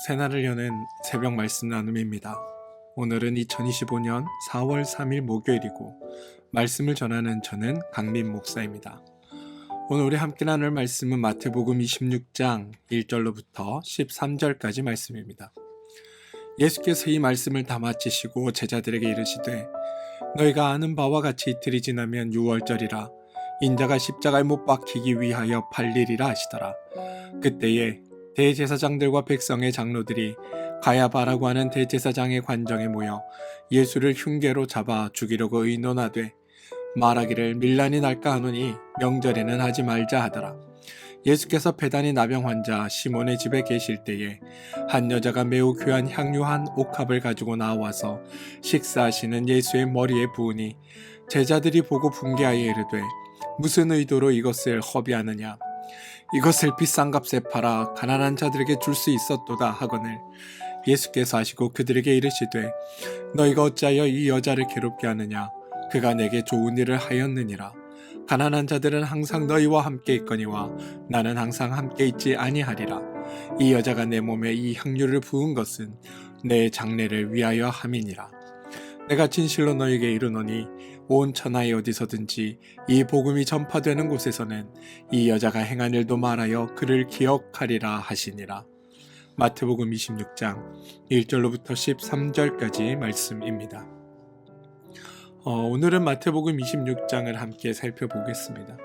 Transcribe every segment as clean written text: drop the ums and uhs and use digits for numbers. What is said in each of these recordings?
새날을 여는 새벽 말씀 나눔입니다. 오늘은 2025년 4월 3일 목요일이고 말씀을 전하는 저는 강민 목사입니다. 오늘 우리 함께 나눌 말씀은 마태복음 26장 1절로부터 13절까지 말씀입니다. 예수께서 이 말씀을 다 마치시고 제자들에게 이르시되 너희가 아는 바와 같이 이틀이 지나면 유월절이라 인자가 십자가에 못 박히기 위하여 팔리리라 하시더라. 그때에 대제사장들과 백성의 장로들이 가야바라고 하는 대제사장의 관정에 모여 예수를 흉계로 잡아 죽이려고 의논하되 말하기를 밀란이 날까 하노니 명절에는 하지 말자 하더라. 예수께서 배단위 나병 환자 시몬의 집에 계실 때에 한 여자가 매우 귀한 향유 한 옥합을 가지고 나와서 식사하시는 예수의 머리에 부으니 제자들이 보고 분개하여 이르되 무슨 의도로 이것을 허비하느냐. 이것을 비싼 값에 팔아 가난한 자들에게 줄 수 있었도다 하거늘 예수께서 하시고 그들에게 이르시되 너희가 어찌하여 이 여자를 괴롭게 하느냐. 그가 내게 좋은 일을 하였느니라. 가난한 자들은 항상 너희와 함께 있거니와 나는 항상 함께 있지 아니하리라. 이 여자가 내 몸에 이 향유를 부은 것은 내 장례를 위하여 함이니라. 내가 진실로 너희에게 이르노니 온 천하에 어디서든지 이 복음이 전파되는 곳에서는 이 여자가 행한 일도 말하여 그를 기억하리라 하시니라. 마태복음 26장 1절로부터 13절까지 말씀입니다. 오늘은 마태복음 26장을 함께 살펴보겠습니다.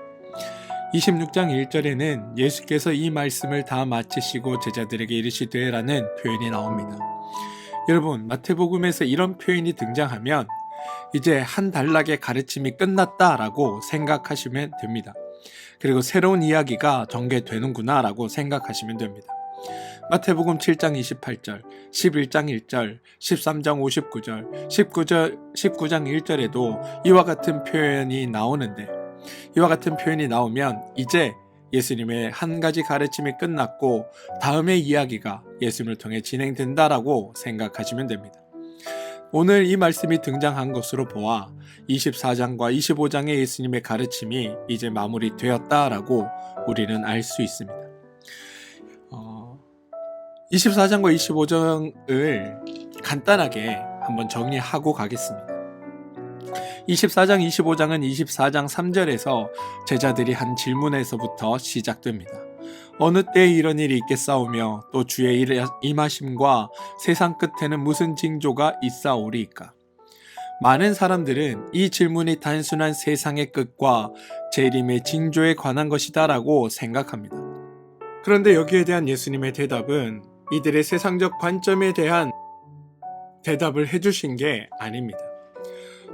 26장 1절에는 예수께서 이 말씀을 다 마치시고 제자들에게 이르시되 라는 표현이 나옵니다. 여러분, 마태복음에서 이런 표현이 등장하면 이제 한 단락의 가르침이 끝났다라고 생각하시면 됩니다. 그리고 새로운 이야기가 전개되는구나 라고 생각하시면 됩니다. 마태복음 7장 28절, 11장 1절, 13장 59절, 19장 1절에도 이와 같은 표현이 나오는데 이와 같은 표현이 나오면 이제 예수님의 한 가지 가르침이 끝났고 다음의 이야기가 예수님을 통해 진행된다라고 생각하시면 됩니다. 오늘 이 말씀이 등장한 것으로 보아 24장과 25장의 예수님의 가르침이 이제 마무리되었다라고 우리는 알 수 있습니다. 24장과 25장을 간단하게 한번 정리하고 가겠습니다. 24장, 25장은 24장 3절에서 제자들이 한 질문에서부터 시작됩니다. 어느 때에 이런 일이 있겠사오며 또 주의 임하심과 세상 끝에는 무슨 징조가 있사오리이까? 많은 사람들은 이 질문이 단순한 세상의 끝과 재림의 징조에 관한 것이다 라고 생각합니다. 그런데 여기에 대한 예수님의 대답은 이들의 세상적 관점에 대한 대답을 해주신 게 아닙니다.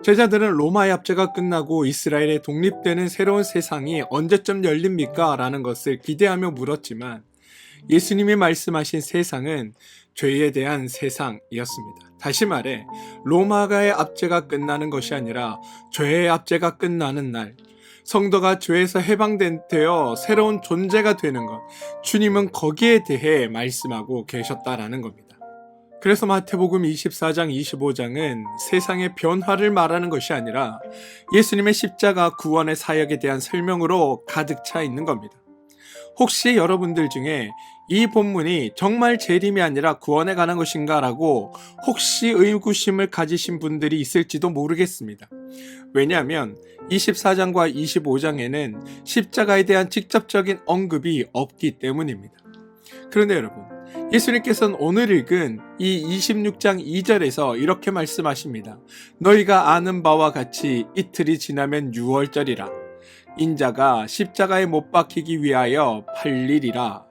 제자들은 로마의 압제가 끝나고 이스라엘에 독립되는 새로운 세상이 언제쯤 열립니까? 라는 것을 기대하며 물었지만 예수님이 말씀하신 세상은 죄에 대한 세상이었습니다. 다시 말해 로마의 압제가 끝나는 것이 아니라 죄의 압제가 끝나는 날, 성도가 죄에서 해방되어 새로운 존재가 되는 것, 주님은 거기에 대해 말씀하고 계셨다라는 겁니다. 그래서 마태복음 24장, 25장은 세상의 변화를 말하는 것이 아니라 예수님의 십자가 구원의 사역에 대한 설명으로 가득 차 있는 겁니다. 혹시 여러분들 중에 이 본문이 정말 재림이 아니라 구원에 관한 것인가 라고 혹시 의구심을 가지신 분들이 있을지도 모르겠습니다. 왜냐하면 24장과 25장에는 십자가에 대한 직접적인 언급이 없기 때문입니다. 그런데 여러분, 예수님께서는 오늘 읽은 이 26장 2절에서 이렇게 말씀하십니다. 너희가 아는 바와 같이 이틀이 지나면 유월절이라 인자가 십자가에 못 박히기 위하여 팔리리라.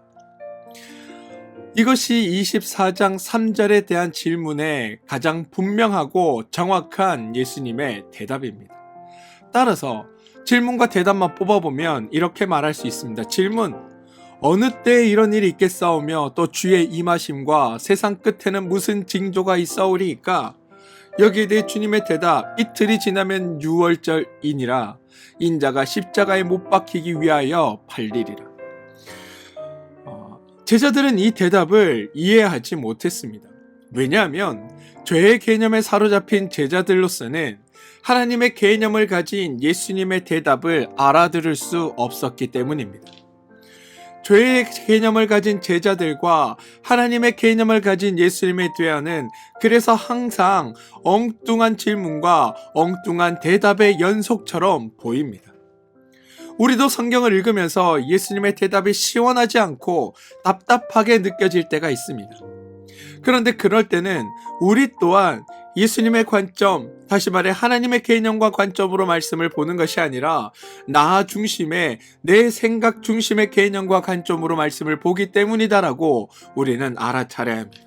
이것이 24장 3절에 대한 질문에 가장 분명하고 정확한 예수님의 대답입니다. 따라서 질문과 대답만 뽑아보면 이렇게 말할 수 있습니다. 질문, 어느 때에 이런 일이 있겠사오며 또 주의 임하심과 세상 끝에는 무슨 징조가 있사오리이까? 여기에 대해 주님의 대답, 이틀이 지나면 유월절이니라 인자가 십자가에 못 박히기 위하여 팔리리라. 제자들은 이 대답을 이해하지 못했습니다. 왜냐하면 죄의 개념에 사로잡힌 제자들로서는 하나님의 개념을 가진 예수님의 대답을 알아들을 수 없었기 때문입니다. 죄의 개념을 가진 제자들과 하나님의 개념을 가진 예수님의 대화는 그래서 항상 엉뚱한 질문과 엉뚱한 대답의 연속처럼 보입니다. 우리도 성경을 읽으면서 예수님의 대답이 시원하지 않고 답답하게 느껴질 때가 있습니다. 그런데 그럴 때는 우리 또한 예수님의 관점, 다시 말해 하나님의 개념과 관점으로 말씀을 보는 것이 아니라 나 중심의, 내 생각 중심의 개념과 관점으로 말씀을 보기 때문이다라고 우리는 알아차려야 합니다.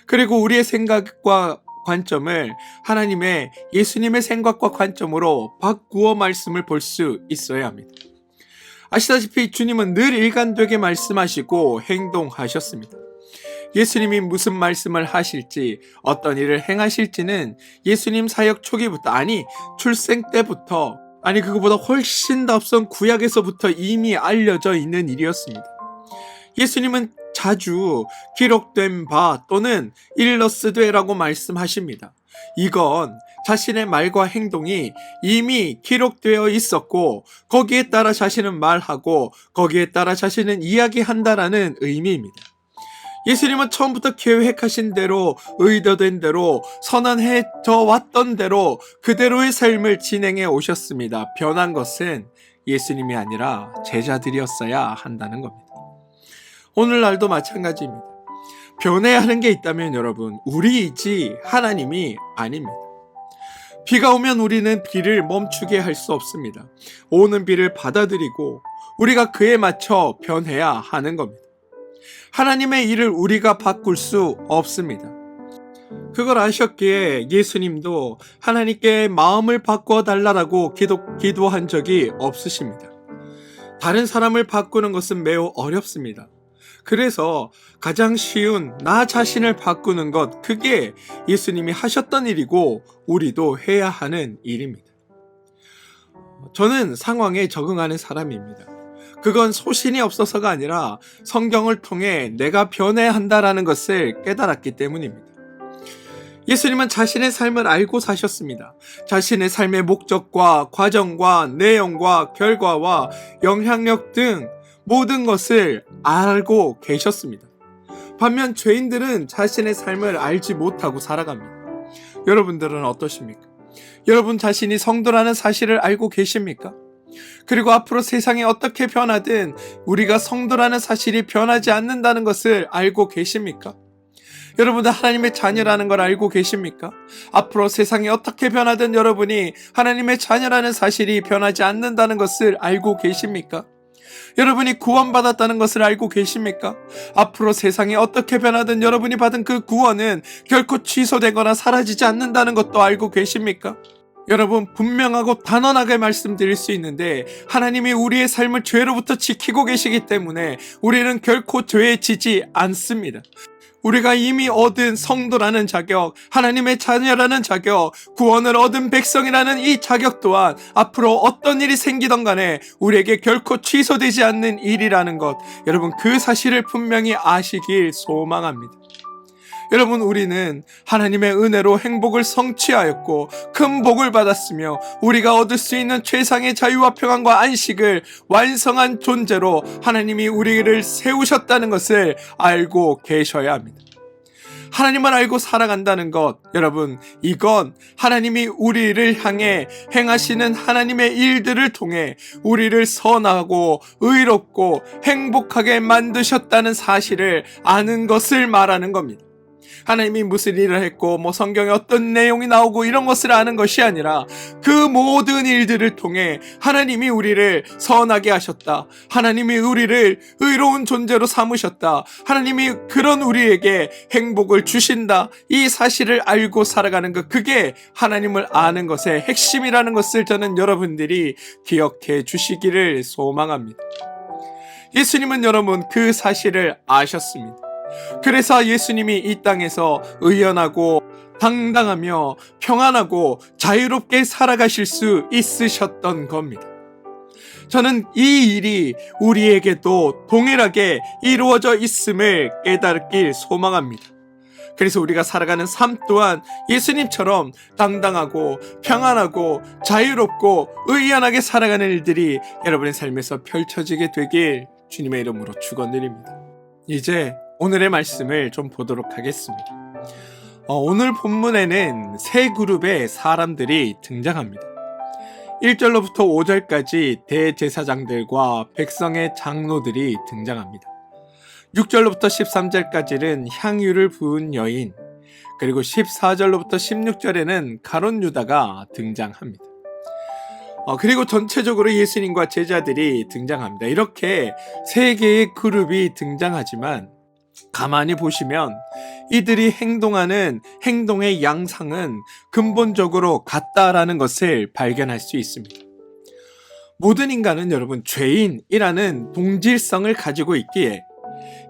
그리고 우리의 생각과 관점을 하나님의, 예수님의 생각과 관점으로 바꾸어 말씀을 볼 수 있어야 합니다. 아시다시피 주님은 늘 일관되게 말씀하시고 행동하셨습니다. 예수님이 무슨 말씀을 하실지, 어떤 일을 행하실지는 예수님 사역 초기부터, 출생 때부터, 그거보다 훨씬 더 앞선 구약에서부터 이미 알려져 있는 일이었습니다. 예수님은 자주 기록된 바 또는 일러스되라고 말씀하십니다. 이건 자신의 말과 행동이 이미 기록되어 있었고 거기에 따라 자신은 말하고 거기에 따라 자신은 이야기한다라는 의미입니다. 예수님은 처음부터 계획하신 대로, 의도된 대로, 선언해져 왔던 대로 그대로의 삶을 진행해 오셨습니다. 변한 것은 예수님이 아니라 제자들이었어야 한다는 겁니다. 오늘날도 마찬가지입니다. 변해야 하는 게 있다면 여러분, 우리이지 하나님이 아닙니다. 비가 오면 우리는 비를 멈추게 할 수 없습니다. 오는 비를 받아들이고 우리가 그에 맞춰 변해야 하는 겁니다. 하나님의 일을 우리가 바꿀 수 없습니다. 그걸 아셨기에 예수님도 하나님께 마음을 바꿔 달라고 기도한 적이 없으십니다. 다른 사람을 바꾸는 것은 매우 어렵습니다. 그래서 가장 쉬운 나 자신을 바꾸는 것, 그게 예수님이 하셨던 일이고 우리도 해야 하는 일입니다. 저는 상황에 적응하는 사람입니다. 그건 소신이 없어서가 아니라 성경을 통해 내가 변해야 한다라는 것을 깨달았기 때문입니다. 예수님은 자신의 삶을 알고 사셨습니다. 자신의 삶의 목적과 과정과 내용과 결과와 영향력 등 모든 것을 알고 계셨습니다. 반면 죄인들은 자신의 삶을 알지 못하고 살아갑니다. 여러분들은 어떠십니까? 여러분 자신이 성도라는 사실을 알고 계십니까? 그리고 앞으로 세상이 어떻게 변하든 우리가 성도라는 사실이 변하지 않는다는 것을 알고 계십니까? 여러분들 하나님의 자녀라는 걸 알고 계십니까? 앞으로 세상이 어떻게 변하든 여러분이 하나님의 자녀라는 사실이 변하지 않는다는 것을 알고 계십니까? 여러분이 구원받았다는 것을 알고 계십니까? 앞으로 세상이 어떻게 변하든 여러분이 받은 그 구원은 결코 취소되거나 사라지지 않는다는 것도 알고 계십니까? 여러분, 분명하고 단언하게 말씀드릴 수 있는데 하나님이 우리의 삶을 죄로부터 지키고 계시기 때문에 우리는 결코 죄에 지지 않습니다. 우리가 이미 얻은 성도라는 자격, 하나님의 자녀라는 자격, 구원을 얻은 백성이라는 이 자격 또한 앞으로 어떤 일이 생기던 간에 우리에게 결코 취소되지 않는 일이라는 것, 여러분 그 사실을 분명히 아시길 소망합니다. 여러분, 우리는 하나님의 은혜로 행복을 성취하였고 큰 복을 받았으며 우리가 얻을 수 있는 최상의 자유와 평안과 안식을 완성한 존재로 하나님이 우리를 세우셨다는 것을 알고 계셔야 합니다. 하나님을 알고 살아간다는 것, 여러분, 이건 하나님이 우리를 향해 행하시는 하나님의 일들을 통해 우리를 선하고 의롭고 행복하게 만드셨다는 사실을 아는 것을 말하는 겁니다. 하나님이 무슨 일을 했고 성경에 어떤 내용이 나오고 이런 것을 아는 것이 아니라 그 모든 일들을 통해 하나님이 우리를 선하게 하셨다. 하나님이 우리를 의로운 존재로 삼으셨다. 하나님이 그런 우리에게 행복을 주신다. 이 사실을 알고 살아가는 것, 그게 하나님을 아는 것의 핵심이라는 것을 저는 여러분들이 기억해 주시기를 소망합니다. 예수님은 여러분 그 사실을 아셨습니다. 그래서 예수님이 이 땅에서 의연하고 당당하며 평안하고 자유롭게 살아가실 수 있으셨던 겁니다. 저는 이 일이 우리에게도 동일하게 이루어져 있음을 깨닫길 소망합니다. 그래서 우리가 살아가는 삶 또한 예수님처럼 당당하고 평안하고 자유롭고 의연하게 살아가는 일들이 여러분의 삶에서 펼쳐지게 되길 주님의 이름으로 축원드립니다. 이제 오늘의 말씀을 좀 보도록 하겠습니다. 오늘 본문에는 세 그룹의 사람들이 등장합니다. 1절로부터 5절까지 대제사장들과 백성의 장로들이 등장합니다. 6절로부터 13절까지는 향유를 부은 여인, 그리고 14절로부터 16절에는 가룟 유다가 등장합니다. 그리고 전체적으로 예수님과 제자들이 등장합니다. 이렇게 세 개의 그룹이 등장하지만 가만히 보시면 이들이 행동하는 행동의 양상은 근본적으로 같다라는 것을 발견할 수 있습니다. 모든 인간은 여러분 죄인이라는 동질성을 가지고 있기에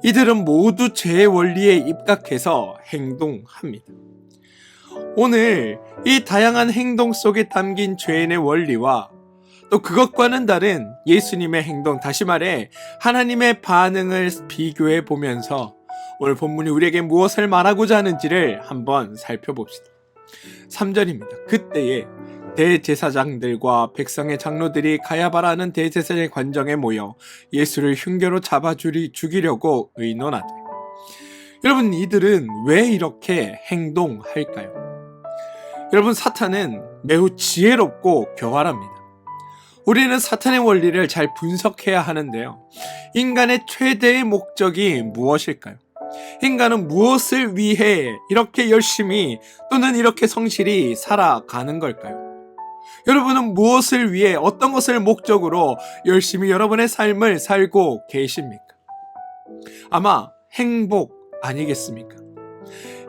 이들은 모두 죄의 원리에 입각해서 행동합니다. 오늘 이 다양한 행동 속에 담긴 죄인의 원리와 또 그것과는 다른 예수님의 행동, 다시 말해 하나님의 반응을 비교해 보면서 오늘 본문이 우리에게 무엇을 말하고자 하는지를 한번 살펴봅시다. 3절입니다. 그때에 대제사장들과 백성의 장로들이 가야바라는 대제사장의 관정에 모여 예수를 흉계로 잡아 죽이려고 의논하되. 여러분, 이들은 왜 이렇게 행동할까요? 여러분, 사탄은 매우 지혜롭고 교활합니다. 우리는 사탄의 원리를 잘 분석해야 하는데요. 인간의 최대의 목적이 무엇일까요? 인간은 무엇을 위해 이렇게 열심히 또는 이렇게 성실히 살아가는 걸까요? 여러분은 무엇을 위해 어떤 것을 목적으로 열심히 여러분의 삶을 살고 계십니까? 아마 행복 아니겠습니까?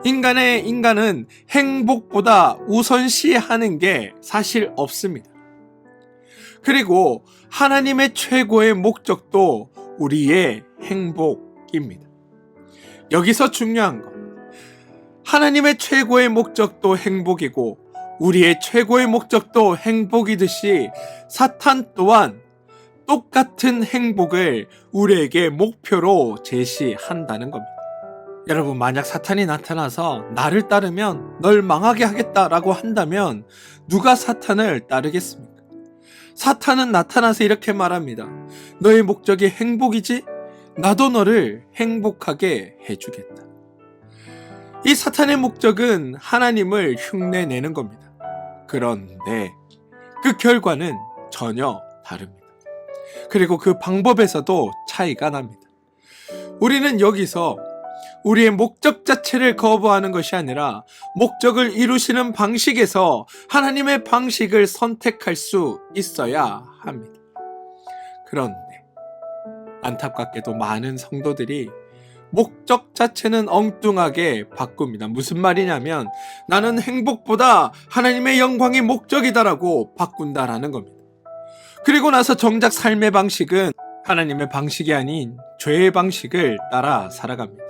인간은 행복보다 우선시하는 게 사실 없습니다. 그리고 하나님의 최고의 목적도 우리의 행복입니다. 여기서 중요한 것, 하나님의 최고의 목적도 행복이고 우리의 최고의 목적도 행복이듯이 사탄 또한 똑같은 행복을 우리에게 목표로 제시한다는 겁니다. 여러분, 만약 사탄이 나타나서 나를 따르면 널 망하게 하겠다라고 한다면 누가 사탄을 따르겠습니까? 사탄은 나타나서 이렇게 말합니다. 너의 목적이 행복이지? 나도 너를 행복하게 해주겠다. 이 사탄의 목적은 하나님을 흉내내는 겁니다. 그런데 그 결과는 전혀 다릅니다. 그리고 그 방법에서도 차이가 납니다. 우리는 여기서 우리의 목적 자체를 거부하는 것이 아니라 목적을 이루시는 방식에서 하나님의 방식을 선택할 수 있어야 합니다. 그런데 안타깝게도 많은 성도들이 목적 자체는 엉뚱하게 바꿉니다. 무슨 말이냐면 나는 행복보다 하나님의 영광이 목적이다라고 바꾼다라는 겁니다. 그리고 나서 정작 삶의 방식은 하나님의 방식이 아닌 죄의 방식을 따라 살아갑니다.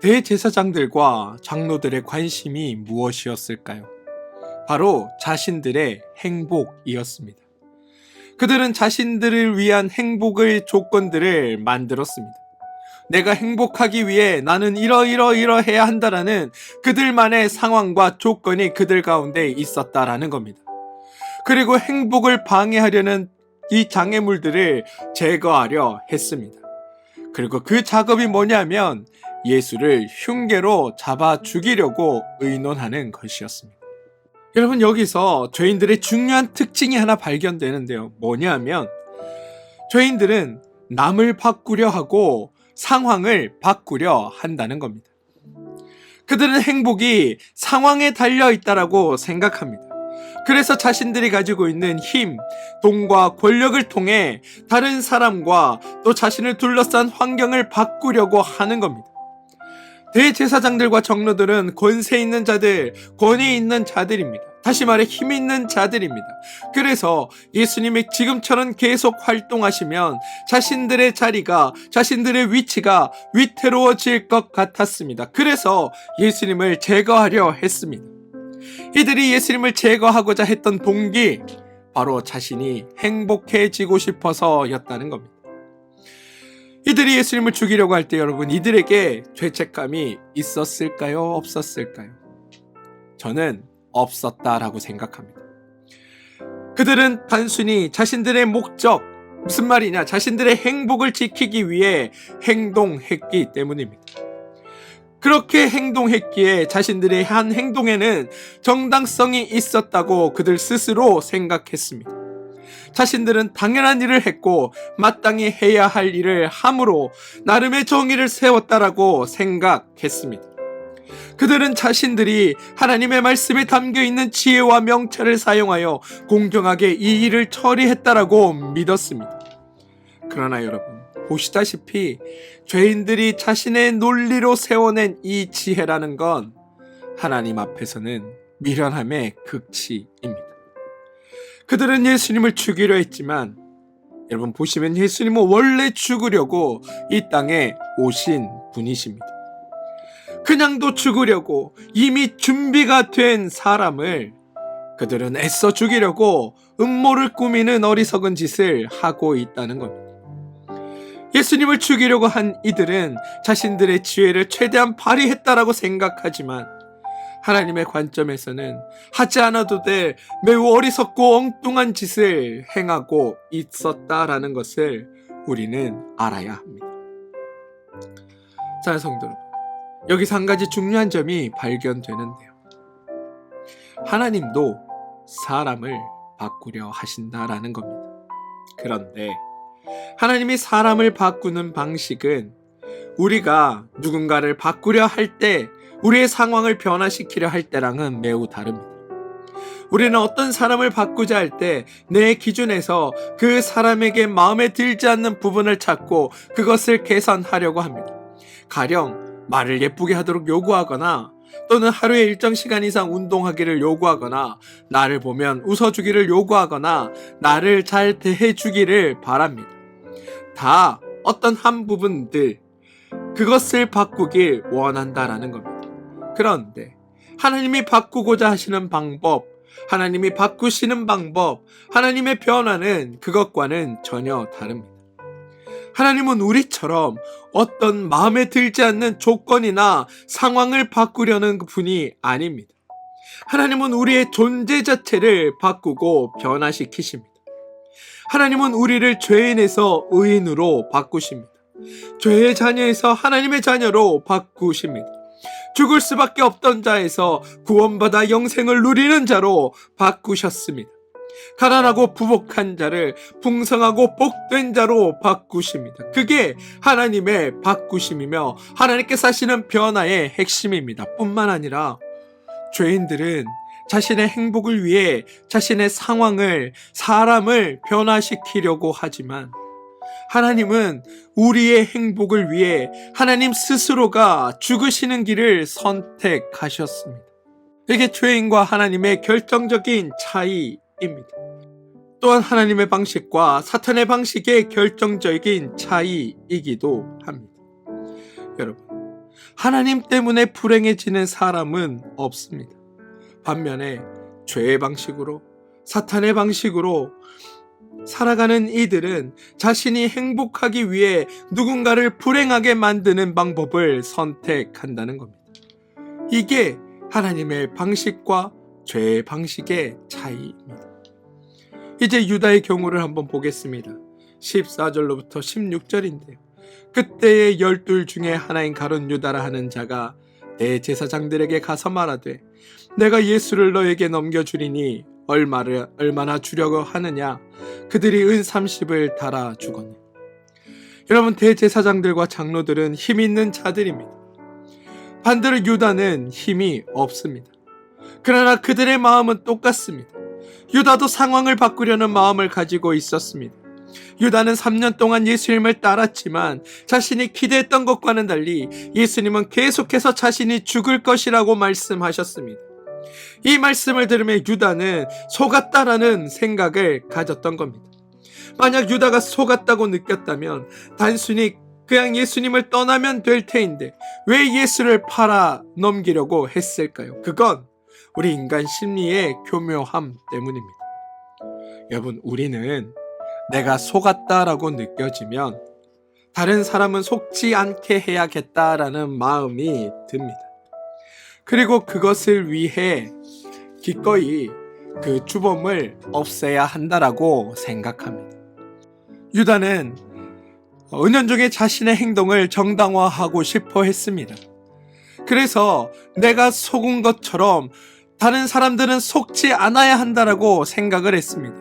대제사장들과 장로들의 관심이 무엇이었을까요? 바로 자신들의 행복이었습니다. 그들은 자신들을 위한 행복의 조건들을 만들었습니다. 내가 행복하기 위해 나는 이러해야 한다라는 그들만의 상황과 조건이 그들 가운데 있었다라는 겁니다. 그리고 행복을 방해하려는 이 장애물들을 제거하려 했습니다. 그리고 그 작업이 뭐냐면 예수를 흉계로 잡아 죽이려고 의논하는 것이었습니다. 여러분, 여기서 죄인들의 중요한 특징이 하나 발견되는데요. 뭐냐면 죄인들은 남을 바꾸려 하고 상황을 바꾸려 한다는 겁니다. 그들은 행복이 상황에 달려있다라고 생각합니다. 그래서 자신들이 가지고 있는 힘, 돈과 권력을 통해 다른 사람과 또 자신을 둘러싼 환경을 바꾸려고 하는 겁니다. 대제사장들과 장로들은 권세 있는 자들, 권위 있는 자들입니다. 다시 말해 힘 있는 자들입니다. 그래서 예수님이 지금처럼 계속 활동하시면 자신들의 자리가, 자신들의 위치가 위태로워질 것 같았습니다. 그래서 예수님을 제거하려 했습니다. 이들이 예수님을 제거하고자 했던 동기, 바로 자신이 행복해지고 싶어서였다는 겁니다. 이들이 예수님을 죽이려고 할 때 여러분, 이들에게 죄책감이 있었을까요? 없었을까요? 저는 없었다라고 생각합니다. 그들은 단순히 자신들의 목적, 무슨 말이냐? 자신들의 행복을 지키기 위해 행동했기 때문입니다. 그렇게 행동했기에 자신들의 한 행동에는 정당성이 있었다고 그들 스스로 생각했습니다. 자신들은 당연한 일을 했고 마땅히 해야 할 일을 함으로 나름의 정의를 세웠다라고 생각했습니다. 그들은 자신들이 하나님의 말씀에 담겨있는 지혜와 명철을 사용하여 공정하게 이 일을 처리했다라고 믿었습니다. 그러나 여러분, 보시다시피 죄인들이 자신의 논리로 세워낸 이 지혜라는 건 하나님 앞에서는 미련함의 극치입니다. 그들은 예수님을 죽이려 했지만 여러분 보시면 예수님은 원래 죽으려고 이 땅에 오신 분이십니다. 그냥도 죽으려고 이미 준비가 된 사람을 그들은 애써 죽이려고 음모를 꾸미는 어리석은 짓을 하고 있다는 겁니다. 예수님을 죽이려고 한 이들은 자신들의 지혜를 최대한 발휘했다라고 생각하지만 하나님의 관점에서는 하지 않아도 될 매우 어리석고 엉뚱한 짓을 행하고 있었다라는 것을 우리는 알아야 합니다. 자, 성도 여러분, 여기서 한 가지 중요한 점이 발견되는데요. 하나님도 사람을 바꾸려 하신다라는 겁니다. 그런데 하나님이 사람을 바꾸는 방식은 우리가 누군가를 바꾸려 할 때, 우리의 상황을 변화시키려 할 때랑은 매우 다릅니다. 우리는 어떤 사람을 바꾸자 할 때 내 기준에서 그 사람에게 마음에 들지 않는 부분을 찾고 그것을 개선하려고 합니다. 가령 말을 예쁘게 하도록 요구하거나 또는 하루에 일정 시간 이상 운동하기를 요구하거나 나를 보면 웃어주기를 요구하거나 나를 잘 대해주기를 바랍니다. 다 어떤 한 부분들, 그것을 바꾸길 원한다라는 겁니다. 그런데 하나님이 바꾸고자 하시는 방법, 하나님이 바꾸시는 방법, 하나님의 변화는 그것과는 전혀 다릅니다. 하나님은 우리처럼 어떤 마음에 들지 않는 조건이나 상황을 바꾸려는 분이 아닙니다. 하나님은 우리의 존재 자체를 바꾸고 변화시키십니다. 하나님은 우리를 죄인에서 의인으로 바꾸십니다. 죄의 자녀에서 하나님의 자녀로 바꾸십니다. 죽을 수밖에 없던 자에서 구원받아 영생을 누리는 자로 바꾸셨습니다. 가난하고 부복한 자를 풍성하고 복된 자로 바꾸십니다. 그게 하나님의 바꾸심이며 하나님께서 하시는 변화의 핵심입니다. 뿐만 아니라 죄인들은 자신의 행복을 위해 자신의 상황을, 사람을 변화시키려고 하지만 하나님은 우리의 행복을 위해 하나님 스스로가 죽으시는 길을 선택하셨습니다. 이게 죄인과 하나님의 결정적인 차이입니다. 또한 하나님의 방식과 사탄의 방식의 결정적인 차이이기도 합니다. 여러분, 하나님 때문에 불행해지는 사람은 없습니다. 반면에 죄의 방식으로, 사탄의 방식으로 살아가는 이들은 자신이 행복하기 위해 누군가를 불행하게 만드는 방법을 선택한다는 겁니다. 이게 하나님의 방식과 죄의 방식의 차이입니다. 이제 유다의 경우를 한번 보겠습니다. 14절로부터 16절인데요. 그때의 12 중에 하나인 가룟 유다라 하는 자가 대제사장들에게 가서 말하되 내가 예수를 너에게 넘겨주리니 얼마나 주려고 하느냐. 그들이 은 30을 달아 주거니. 여러분, 대제사장들과 장로들은 힘 있는 자들입니다. 반대로 유다는 힘이 없습니다. 그러나 그들의 마음은 똑같습니다. 유다도 상황을 바꾸려는 마음을 가지고 있었습니다. 유다는 3년 동안 예수님을 따랐지만 자신이 기대했던 것과는 달리 예수님은 계속해서 자신이 죽을 것이라고 말씀하셨습니다. 이 말씀을 들으며 유다는 속았다라는 생각을 가졌던 겁니다. 만약 유다가 속았다고 느꼈다면 단순히 그냥 예수님을 떠나면 될 테인데 왜 예수를 팔아 넘기려고 했을까요? 그건 우리 인간 심리의 교묘함 때문입니다. 여러분, 우리는 내가 속았다라고 느껴지면 다른 사람은 속지 않게 해야겠다라는 마음이 듭니다. 그리고 그것을 위해 기꺼이 그 주범을 없애야 한다라고 생각합니다. 유다는 은연중에 자신의 행동을 정당화하고 싶어 했습니다. 그래서 내가 속은 것처럼 다른 사람들은 속지 않아야 한다라고 생각을 했습니다.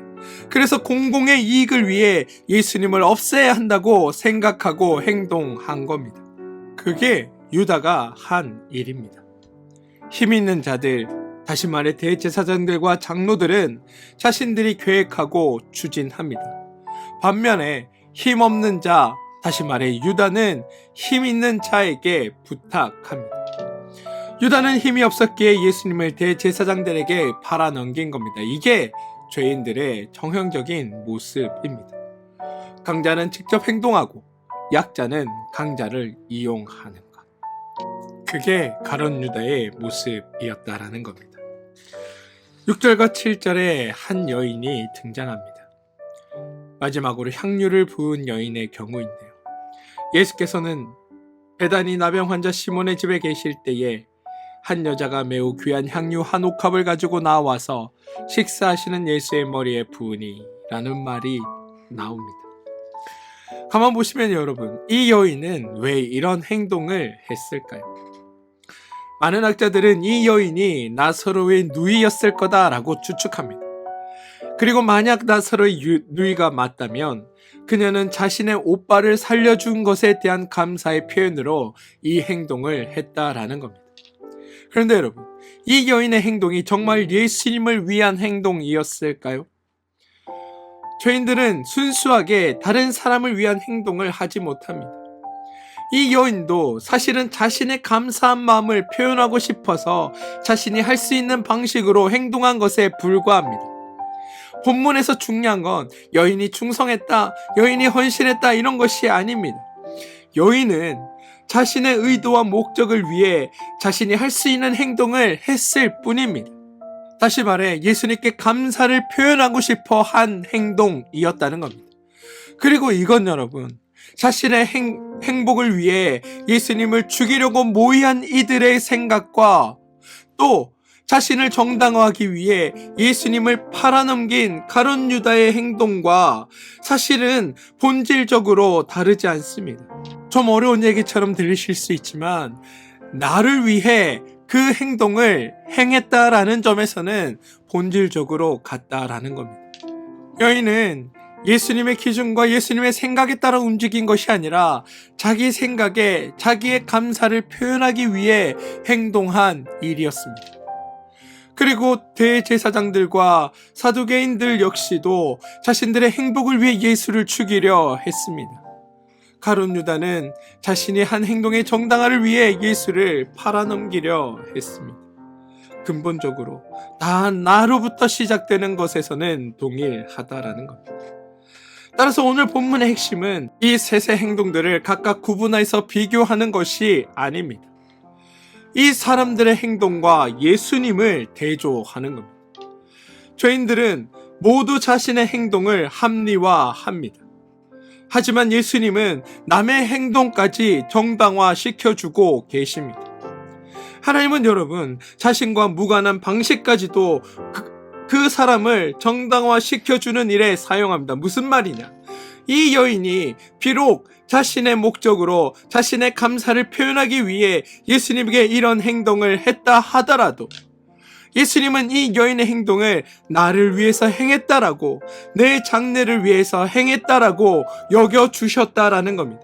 그래서 공공의 이익을 위해 예수님을 없애야 한다고 생각하고 행동한 겁니다. 그게 유다가 한 일입니다. 힘 있는 자들, 다시 말해 대제사장들과 장로들은 자신들이 계획하고 추진합니다. 반면에 힘없는 자, 다시 말해 유다는 힘 있는 자에게 부탁합니다. 유다는 힘이 없었기에 예수님을 대제사장들에게 팔아넘긴 겁니다. 이게 죄인들의 정형적인 모습입니다. 강자는 직접 행동하고 약자는 강자를 이용하는 것. 그게 가룟 유다의 모습이었다라는 겁니다. 6절과 7절에 한 여인이 등장합니다. 마지막으로 향유를 부은 여인의 경우인데요. 예수께서는 베다니 나병 환자 시몬의 집에 계실 때에 한 여자가 매우 귀한 향유 한 옥합을 가지고 나와서 식사하시는 예수의 머리에 부으니 라는 말이 나옵니다. 가만 보시면 여러분, 이 여인은 왜 이런 행동을 했을까요? 많은 학자들은 이 여인이 나사로의 누이였을 거다라고 추측합니다. 그리고 만약 나사로의 누이가 맞다면 그녀는 자신의 오빠를 살려준 것에 대한 감사의 표현으로 이 행동을 했다라는 겁니다. 그런데 여러분, 이 여인의 행동이 정말 예수님을 위한 행동이었을까요? 죄인들은 순수하게 다른 사람을 위한 행동을 하지 못합니다. 이 여인도 사실은 자신의 감사한 마음을 표현하고 싶어서 자신이 할 수 있는 방식으로 행동한 것에 불과합니다. 본문에서 중요한 건 여인이 충성했다, 여인이 헌신했다 이런 것이 아닙니다. 여인은 자신의 의도와 목적을 위해 자신이 할 수 있는 행동을 했을 뿐입니다. 다시 말해 예수님께 감사를 표현하고 싶어 한 행동이었다는 겁니다. 그리고 이건 여러분, 자신의 행복을 위해 예수님을 죽이려고 모의한 이들의 생각과 또 자신을 정당화하기 위해 예수님을 팔아넘긴 가룟 유다의 행동과 사실은 본질적으로 다르지 않습니다. 좀 어려운 얘기처럼 들리실 수 있지만 나를 위해 그 행동을 행했다라는 점에서는 본질적으로 같다라는 겁니다. 여인은 예수님의 기준과 예수님의 생각에 따라 움직인 것이 아니라 자기 생각에 자기의 감사를 표현하기 위해 행동한 일이었습니다. 그리고 대제사장들과 사두개인들 역시도 자신들의 행복을 위해 예수를 죽이려 했습니다. 가룟 유다는 자신이 한 행동의 정당화를 위해 예수를 팔아넘기려 했습니다. 근본적으로 다 나로부터 시작되는 것에서는 동일하다라는 겁니다. 따라서 오늘 본문의 핵심은 이 셋의 행동들을 각각 구분해서 비교하는 것이 아닙니다. 이 사람들의 행동과 예수님을 대조하는 겁니다. 죄인들은 모두 자신의 행동을 합리화합니다. 하지만 예수님은 남의 행동까지 정당화시켜주고 계십니다. 하나님은 여러분, 자신과 무관한 방식까지도 그 사람을 정당화시켜주는 일에 사용합니다. 무슨 말이냐? 이 여인이 비록 자신의 목적으로 자신의 감사를 표현하기 위해 예수님에게 이런 행동을 했다 하더라도 예수님은 이 여인의 행동을 나를 위해서 행했다라고, 내 장래를 위해서 행했다라고 여겨주셨다라는 겁니다.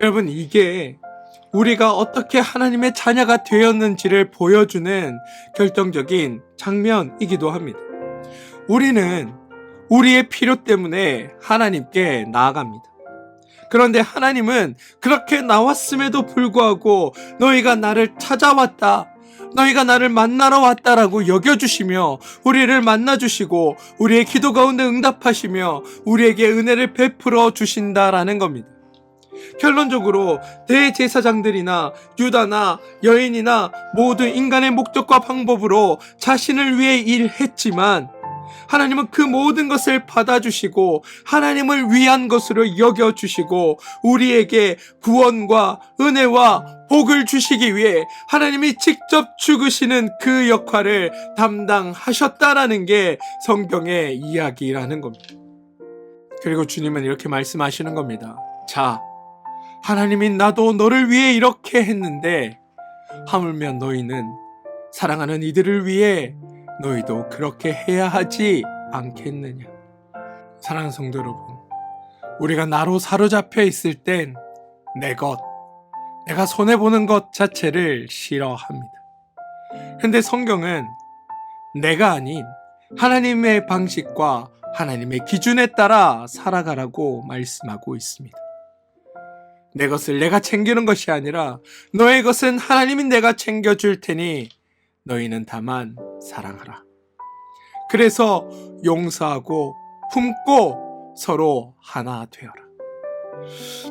여러분, 이게 우리가 어떻게 하나님의 자녀가 되었는지를 보여주는 결정적인 장면이기도 합니다. 우리는 우리의 필요 때문에 하나님께 나아갑니다. 그런데 하나님은 그렇게 나왔음에도 불구하고 너희가 나를 찾아왔다, 너희가 나를 만나러 왔다라고 여겨주시며 우리를 만나주시고 우리의 기도 가운데 응답하시며 우리에게 은혜를 베풀어 주신다라는 겁니다. 결론적으로 대제사장들이나 유다나 여인이나 모두 인간의 목적과 방법으로 자신을 위해 일했지만 하나님은 그 모든 것을 받아주시고 하나님을 위한 것으로 여겨주시고 우리에게 구원과 은혜와 복을 주시기 위해 하나님이 직접 죽으시는 그 역할을 담당하셨다라는 게 성경의 이야기라는 겁니다. 그리고 주님은 이렇게 말씀하시는 겁니다. 자, 하나님이 나도 너를 위해 이렇게 했는데 하물며 너희는 사랑하는 이들을 위해 너희도 그렇게 해야 하지 않겠느냐. 사랑하는 성도 여러분, 우리가 나로 사로잡혀 있을 땐 내가 손해보는 것 자체를 싫어합니다. 근데 성경은 내가 아닌 하나님의 방식과 하나님의 기준에 따라 살아가라고 말씀하고 있습니다. 내 것을 내가 챙기는 것이 아니라 너의 것은 하나님이 내가 챙겨줄 테니 너희는 다만 사랑하라. 그래서 용서하고 품고 서로 하나 되어라.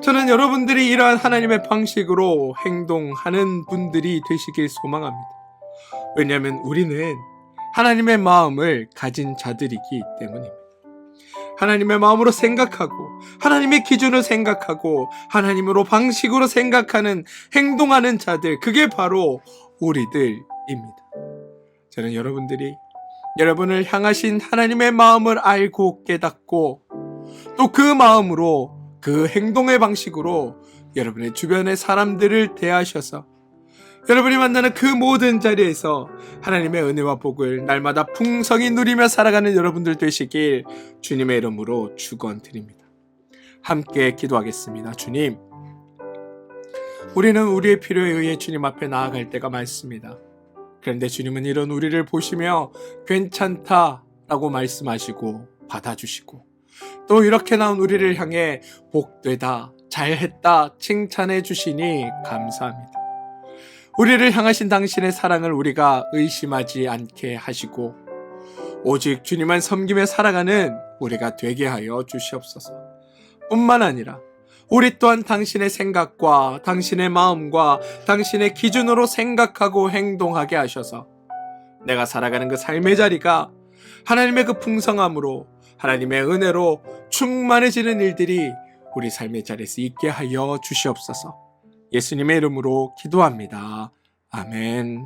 저는 여러분들이 이러한 하나님의 방식으로 행동하는 분들이 되시길 소망합니다. 왜냐하면 우리는 하나님의 마음을 가진 자들이기 때문입니다. 하나님의 마음으로 생각하고 하나님의 기준을 생각하고 하나님으로 방식으로 생각하는 행동하는 자들, 그게 바로 우리들입니다. 저는 여러분들이 여러분을 향하신 하나님의 마음을 알고 깨닫고 또 그 마음으로 그 행동의 방식으로 여러분의 주변의 사람들을 대하셔서 여러분이 만나는 그 모든 자리에서 하나님의 은혜와 복을 날마다 풍성히 누리며 살아가는 여러분들 되시길 주님의 이름으로 축원드립니다. 함께 기도하겠습니다. 주님, 우리는 우리의 필요에 의해 주님 앞에 나아갈 때가 많습니다. 그런데 주님은 이런 우리를 보시며 괜찮다라고 말씀하시고 받아주시고 또 이렇게 나온 우리를 향해 복되다, 잘했다 칭찬해 주시니 감사합니다. 우리를 향하신 당신의 사랑을 우리가 의심하지 않게 하시고 오직 주님만 섬기며 살아가는 우리가 되게 하여 주시옵소서. 뿐만 아니라 우리 또한 당신의 생각과 당신의 마음과 당신의 기준으로 생각하고 행동하게 하셔서 내가 살아가는 그 삶의 자리가 하나님의 그 풍성함으로 하나님의 은혜로 충만해지는 일들이 우리 삶의 자리에서 있게 하여 주시옵소서. 예수님의 이름으로 기도합니다. 아멘.